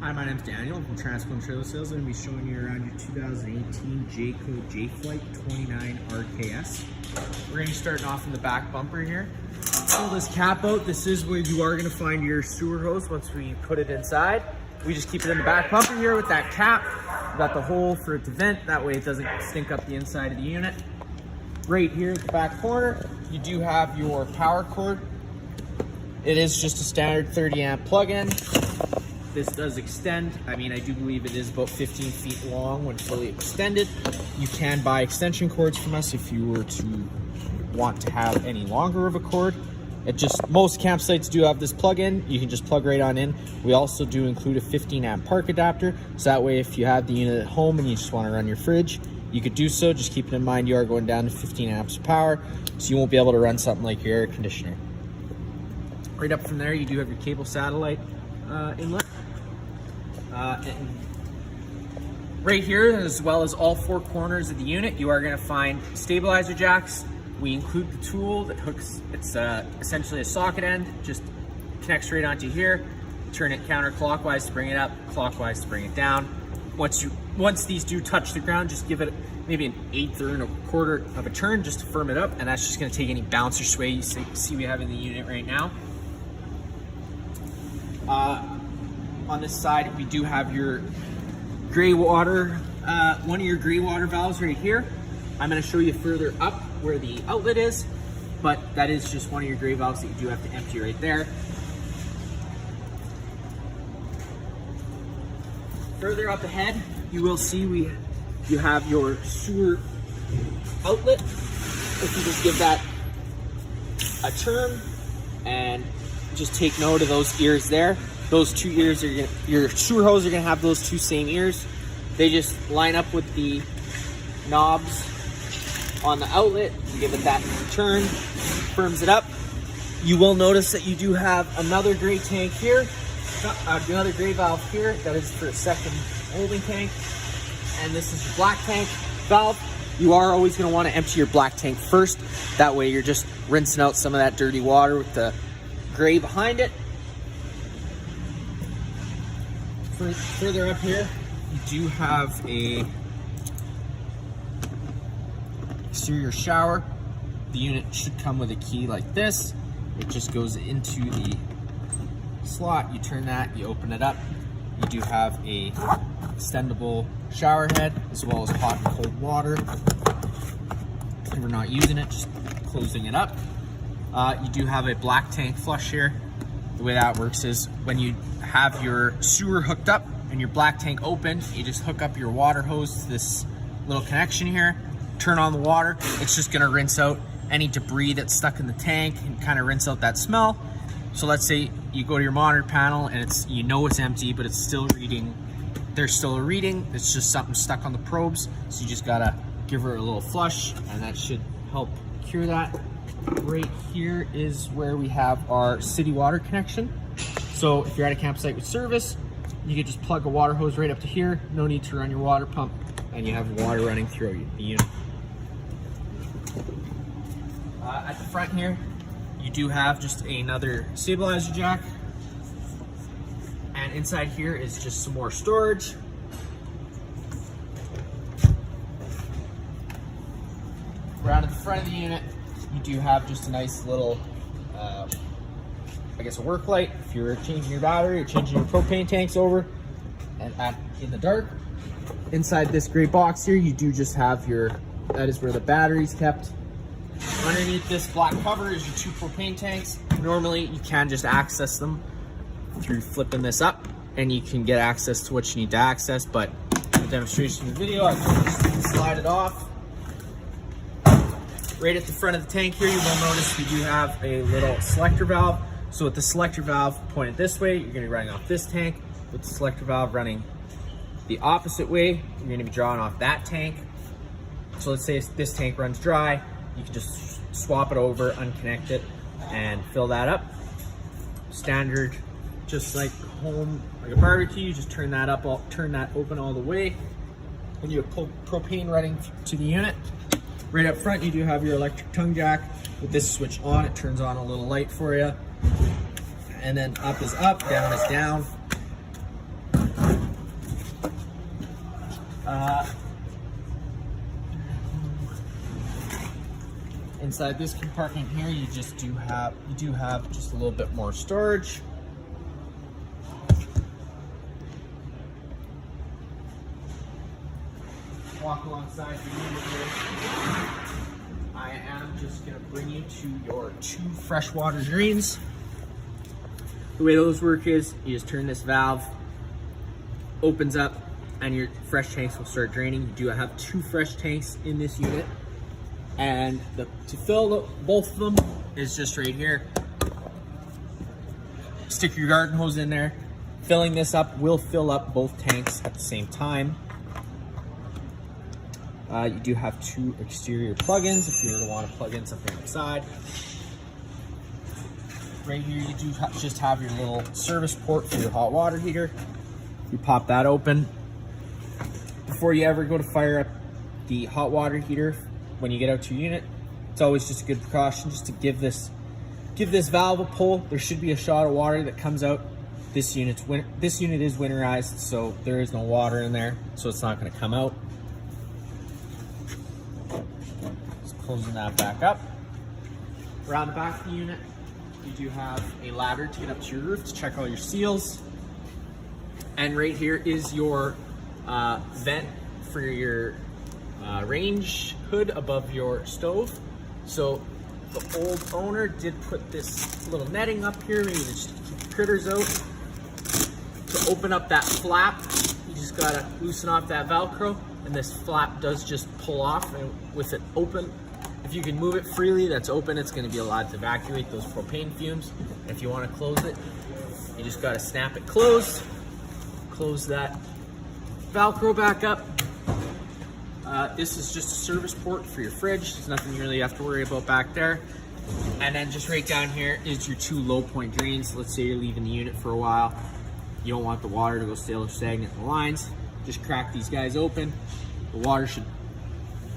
Hi, my name is Daniel. I'm from Transport Trailer Sales. I'm going to be showing you around your 2018 Jayco JAYFLIGHT 29 RKS. We're going to be starting off in the back bumper here. Pull this cap out. This is where you are going to find your sewer hose once we put it inside. We just keep it in the back bumper here with that cap. We've got the hole for it to vent. That way it doesn't stink up the inside of the unit. Right here at the back corner, you do have your power cord. It is just a standard 30 amp plug-in. This does extend. I mean, I do believe it is about 15 feet long when fully extended. You can buy extension cords from us if you were to want to have any longer of a cord. Most campsites do have this plug-in. You can just plug right on in. We also do include a 15 amp park adapter. So that way, if you have the unit at home and you just want to run your fridge, you could do so. Just keep in mind you are going down to 15 amps of power, so you won't be able to run something like your air conditioner. Right up from there, you do have your cable satellite inlet. And right here, as well as all four corners of the unit, you are going to find stabilizer jacks. We include the tool that hooks, it's essentially a socket end, just connects right onto here. Turn it counterclockwise to bring it up, clockwise to bring it down. Once these do touch the ground, just give it maybe an 1/8 or 1/4 of a turn just to firm it up, and that's just going to take any bounce or sway you see we have in the unit right now. On this side, we do have your gray water, one of your gray water valves right here. I'm going to show you further up where the outlet is, but that is just one of your gray valves that you do have to empty right there. Further up ahead, you will see you have your sewer outlet. If you just give that a turn and just take note of those ears there. Those two ears your sewer hose are gonna have those two same ears. They just line up with the knobs on the outlet. You give it that turn, firms it up. You will notice that you do have another gray tank here, another gray valve here. That is for a second holding tank. And this is your black tank valve. You are always gonna wanna empty your black tank first. That way you're just rinsing out some of that dirty water with the gray behind it. Further up here, you do have a exterior shower. The unit should come with a key like this. It just goes into the slot. You turn that, you open it up. You do have a extendable shower head as well as hot and cold water. If we're not using it, just closing it up. You do have a black tank flush here. The way that works is when you have your sewer hooked up and your black tank open, you just hook up your water hose to this little connection here, turn on the water. It's just gonna rinse out any debris that's stuck in the tank and kind of rinse out that smell. So let's say you go to your monitor panel and it's empty, but it's still reading. There's still a reading. It's just something stuck on the probes. So you just gotta give her a little flush and that should help cure that. Right here is where we have our city water connection. So if you're at a campsite with service, you can just plug a water hose right up to here. No need to run your water pump, and you have water running through the unit. At the front here, you do have just another stabilizer jack. And inside here is just some more storage. Around at the front of the unit, you do have just a nice little, I guess a work light. If you're changing your battery or changing your propane tanks over and in the dark. Inside this gray box here, you do just have that is where the battery's kept. Underneath this black cover is your 2 propane tanks. Normally you can just access them through flipping this up and you can get access to what you need to access, but for the demonstration of the video, I can just slide it off. Right at the front of the tank here, you will notice we do have a little selector valve. So with the selector valve pointed this way, you're gonna be running off this tank. With the selector valve running the opposite way, you're gonna be drawing off that tank. So let's say this tank runs dry, you can just swap it over, unconnect it, and fill that up. Standard, just like home, like a barbecue, you just turn that open all the way, and you have propane running to the unit. Right up front, you do have your electric tongue jack. With this switch on, it turns on a little light for you. And then up is up, down is down. Inside this compartment here, you do have just a little bit more storage. Walk alongside the unit here. I am just gonna bring you to your 2 freshwater drains. The way those work is you just turn this valve, opens up, and your fresh tanks will start draining. You do have 2 fresh tanks in this unit. And to fill both of them is just right here. Stick your garden hose in there. Filling this up will fill up both tanks at the same time. You do have 2 exterior plugins if you were to want to plug in something outside. Right here you do just have your little service port for your hot water heater. You pop that open. Before you ever go to fire up the hot water heater, when you get out to your unit, it's always just a good precaution just to give this valve a pull. There should be a shot of water that comes out. This unit is winterized, so there is no water in there, so it's not going to come out. Just closing that back up. Around the back of the unit, you do have a ladder to get up to your roof to check all your seals. And right here is your vent for your range hood above your stove. So the old owner did put this little netting up here, maybe just to keep the critters out. To open up that flap, you just gotta loosen off that Velcro, and this flap does just pull off. And with it open, if you can move it freely, that's open, it's gonna be allowed to evacuate those propane fumes. If you wanna close it, you just gotta snap it closed. Close that Velcro back up. This is just a service port for your fridge. There's nothing you really have to worry about back there. And then just right down here is your 2 low point drains. Let's say you're leaving the unit for a while. You don't want the water to go stale or stagnant in the lines. Just crack these guys open. The water should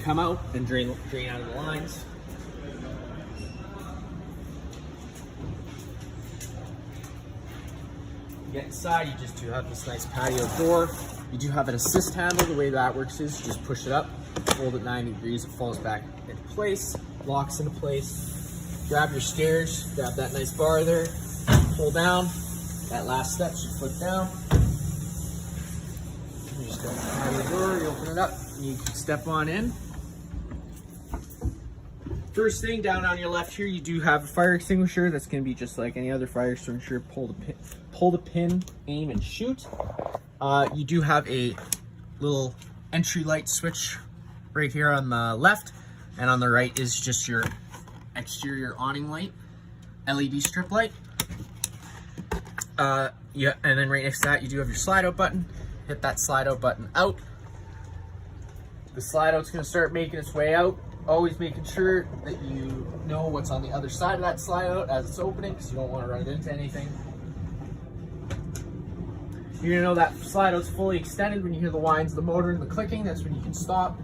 come out and drain out of the lines. You get inside, you just do have this nice patio door. You do have an assist handle. The way that works is you just push it up, hold it 90 degrees, it falls back into place, locks into place. Grab your stairs, grab that nice bar there, pull down. That last step should flip down. You just got the patio door, you open it up, and you can step on in. First thing, down on your left here, you do have a fire extinguisher. That's going to be just like any other fire extinguisher. Pull the pin, aim, and shoot. You do have a little entry light switch right here on the left, and on the right is just your exterior awning light, LED strip light. Yeah, and then right next to that, you do have your slide out button. Hit that slide out button out. The slide out's going to start making its way out. Always making sure that you know what's on the other side of that slide out as it's opening, because you don't want to run it into anything. You're gonna know that slide out's fully extended when you hear the whines of the motor and the clicking. That's when you can stop.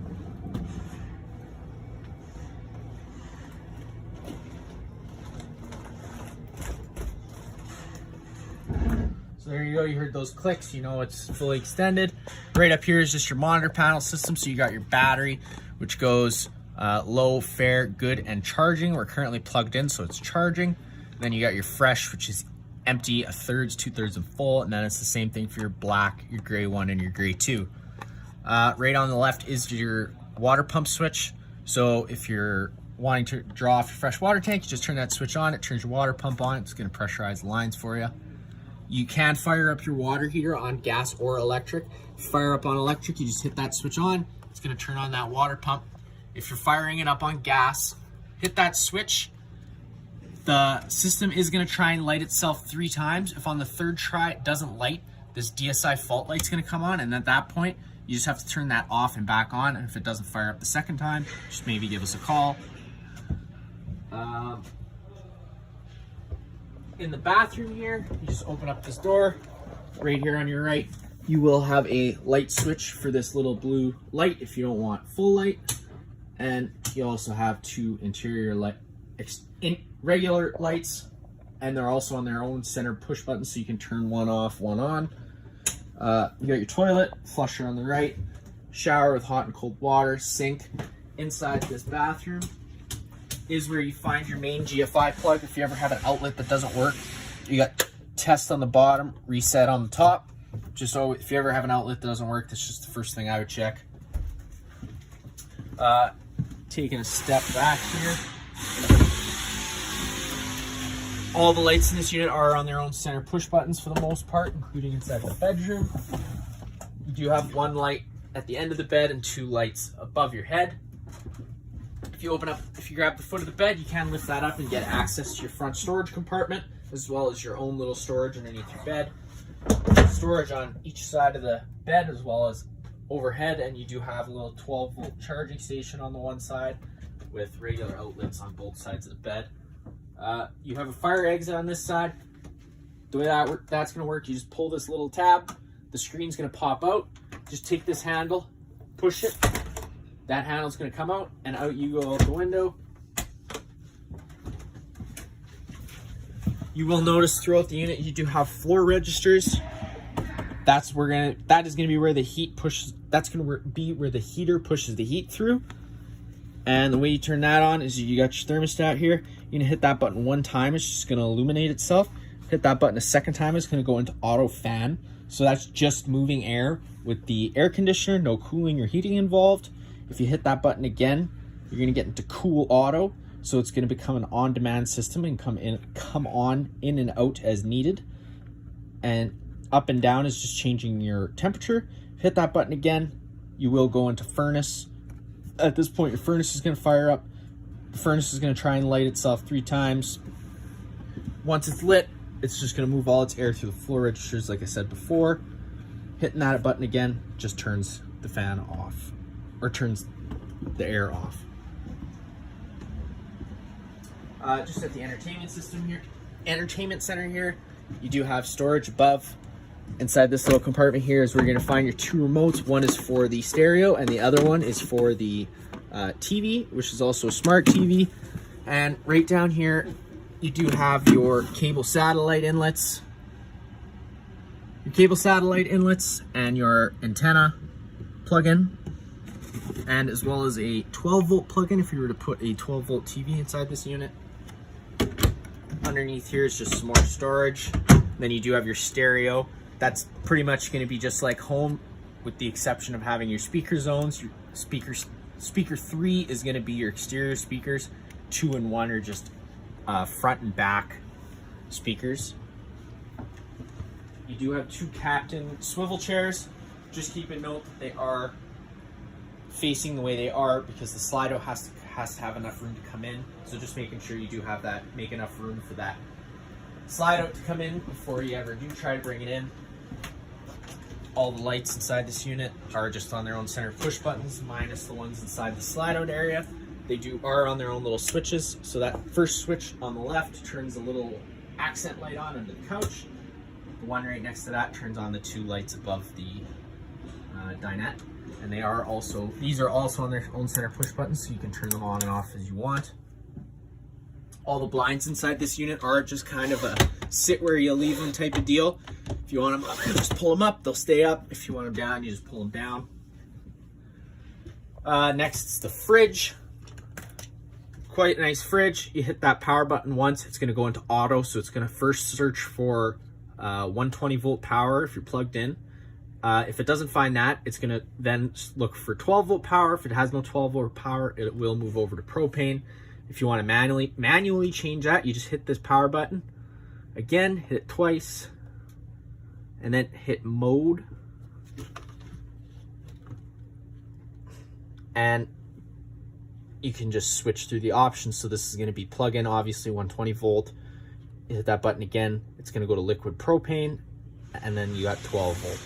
So there you go, you heard those clicks, you know it's fully extended. Right up here is just your monitor panel system. So you got your battery, which goes low, fair, good, and charging. We're currently plugged in, so it's charging. Then you got your fresh, which is empty, 1/3, 2/3, and full. And then it's the same thing for your black, your gray 1, and your gray 2. Right on the left is your water pump switch. So if you're wanting to draw off your fresh water tank, you just turn that switch on, it turns your water pump on. It's gonna pressurize the lines for you. You can fire up your water heater on gas or electric. Fire up on electric, you just hit that switch on. It's gonna turn on that water pump. If you're firing it up on gas, hit that switch. The system is gonna try and light itself 3 times. If on the 3rd try it doesn't light, this DSI fault light's gonna come on, and at that point, you just have to turn that off and back on. And if it doesn't fire up the 2nd time, just maybe give us a call. In the bathroom here, you just open up this door. Right here on your right, you will have a light switch for this little blue light if you don't want full light. And you also have 2 interior light, regular lights, and they're also on their own center push buttons, so you can turn one off, one on. You got your toilet, flusher on the right, shower with hot and cold water, sink. Inside this bathroom is where you find your main GFI plug. If you ever have an outlet that doesn't work, you got test on the bottom, reset on the top. Just so if you ever have an outlet that doesn't work, that's just the first thing I would check. Taking a step back here. All the lights in this unit are on their own center push buttons for the most part, including inside the bedroom. You do have one light at the end of the bed and 2 lights above your head. If you grab the foot of the bed, you can lift that up and get access to your front storage compartment, as well as your own little storage underneath your bed. Storage on each side of the bed as well as overhead, and you do have a little 12-volt charging station on the one side with regular outlets on both sides of the bed. You have a fire exit on this side. The way that's going to work, you just pull this little tab, the screen's going to pop out. Just take this handle, push it, that handle's going to come out, and out you go out the window. You will notice throughout the unit you do have floor registers. That is going to be where the heat pushes. That's going to be where the heater pushes the heat through. And the way you turn that on is you got your thermostat here. You're gonna hit that button one time, it's just gonna illuminate itself. Hit that button a second time, it's gonna go into auto fan. So that's just moving air with the air conditioner, no cooling or heating involved. If you hit that button again, you're gonna get into cool auto. So it's gonna become an on-demand system and come on in and out as needed. And up and down is just changing your temperature. Hit that button again, you will go into furnace. At this point, your furnace is going to fire up. The furnace is going to try and light itself 3 times. Once it's lit, it's just going to move all its air through the floor registers, like I said before. Hitting that button again just turns the fan off, or turns the air off. Just at the entertainment center here, you do have storage above. Inside this little compartment here is where you're going to find your 2 remotes. One is for the stereo and the other one is for the TV, which is also a smart TV. And right down here, you do have your cable satellite inlets. And your antenna plug-in. And as well as a 12-volt plug-in if you were to put a 12-volt TV inside this unit. Underneath here is just some more storage. Then you do have your stereo. That's pretty much going to be just like home, with the exception of having your speaker zones. Your speaker 3 is going to be your exterior speakers. 2 and 1 are just front and back speakers. You do have 2 captain swivel chairs. Just keep a note that they are facing the way they are because the Slido has to have enough room to come in. So just making sure you do have that, make enough room for that slide out to come in before you ever do try to bring it in. All the lights inside this unit are just on their own center push buttons, minus the ones inside the slide out area. They are on their own little switches. So that first switch on the left turns a little accent light on under the couch. The one right next to that turns on the 2 lights above the dinette. And these are also on their own center push buttons, so you can turn them on and off as you want. All the blinds inside this unit are just kind of a sit where you leave them type of deal. If you want them up, you just pull them up, they'll stay up. If you want them down, you just pull them down. Next is the fridge. Quite a nice fridge. You hit that power button once, it's gonna go into auto, so it's gonna first search for 120 volt power if you're plugged in. If it doesn't find that, it's gonna then look for 12 volt power. If it has no 12 volt power, it will move over to propane. If you want to manually change that, you just hit this power button. Again, hit it twice. And then hit mode. And you can just switch through the options. So this is going to be plug-in, obviously 120 volt. You hit that button again, it's going to go to liquid propane. And then you got 12 volt.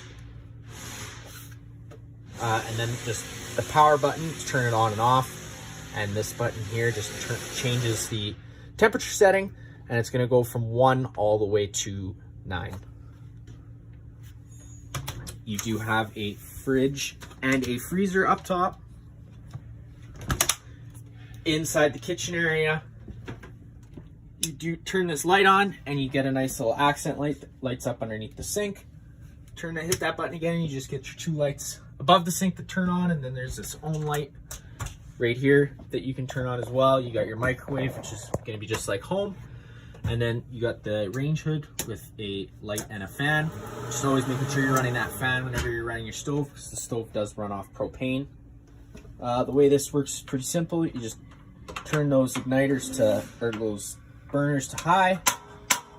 And then just the power button to turn it on and off. And this button here just changes the temperature setting, and it's going to go from 1 all the way to 9. You do have a fridge and a freezer up top. Inside the kitchen area, you do turn this light on, and you get a nice little accent light that lights up underneath the sink. Hit that button again, and you just get your 2 lights above the sink to turn on, and then there's this own light right here that you can turn on as well. You got your microwave, which is going to be just like home. And then you got the range hood with a light and a fan. Just always making sure you're running that fan whenever you're running your stove, because the stove does run off propane. The way this works is pretty simple. You just turn those igniters to, or those burners to high,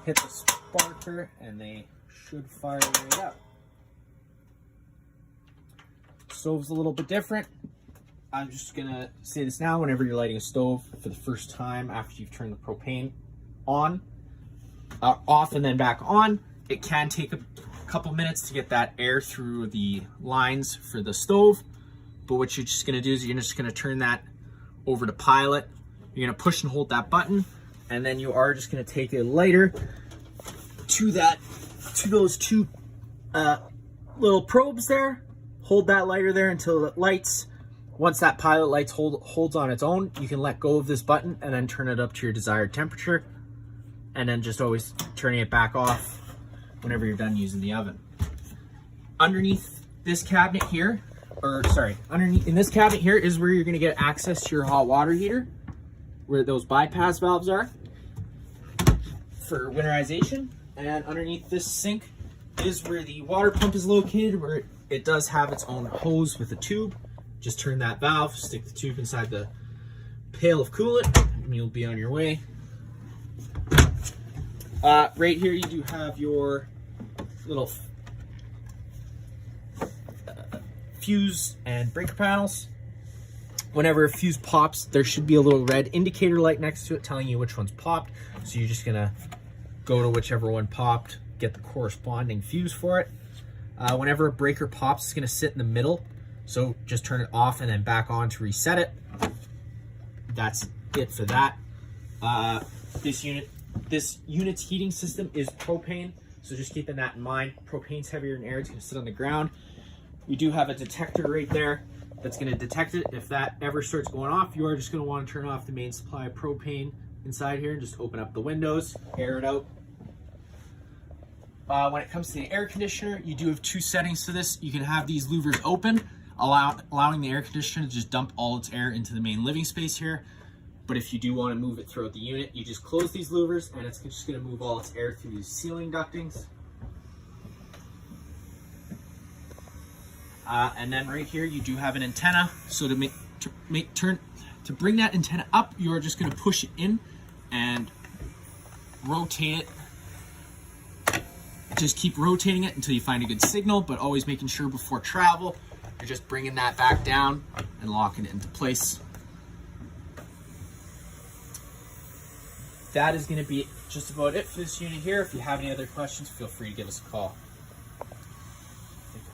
hit the sparker, and they should fire right up. Stove's a little bit different. I'm just gonna say this now: whenever you're lighting a stove for the first time after you've turned the propane on, off and then back on, it can take a couple minutes to get that air through the lines for the stove. But what you're just gonna do is you're just gonna turn that over to pilot. You're gonna push and hold that button, and then you are just gonna take a lighter to those two little probes there. Hold that lighter there until it lights. Once that pilot lights holds on its own, you can let go of this button and then turn it up to your desired temperature, and then just always turning it back off whenever you're done using the oven. Underneath this cabinet here, in this cabinet here is where you're gonna get access to your hot water heater, where those bypass valves are for winterization. And underneath this sink is where the water pump is located, where it does have its own hose with a tube. Just turn that valve, stick the tube inside the pail of coolant, and you'll be on your way. Right here you do have your little fuse and breaker panels. Whenever a fuse pops, there should be a little red indicator light next to it telling you which one's popped. So you're just gonna go to whichever one popped, get the corresponding fuse for it. Whenever a breaker pops, it's gonna sit in the middle. So just turn it off and then back on to reset it. That's it for that. This unit's heating system is propane, so just keeping that in mind. Propane's heavier than air, it's gonna sit on the ground. We do have a detector right there that's gonna detect it. If that ever starts going off, you are just gonna wanna turn off the main supply of propane inside here and just open up the windows, air it out. When it comes to the air conditioner, you do have two settings to this. You can have these louvers open, allowing the air conditioner to just dump all its air into the main living space here. But if you do want to move it throughout the unit, you just close these louvers and it's just going to move all its air through these ceiling ductings. And then right here you do have an antenna. So to bring that antenna up, you are just going to push it in and rotate it. Just keep rotating it until you find a good signal, but always making sure before travel, you're just bringing that back down and locking it into place. That is going to be just about it for this unit here. If you have any other questions, feel free to give us a call.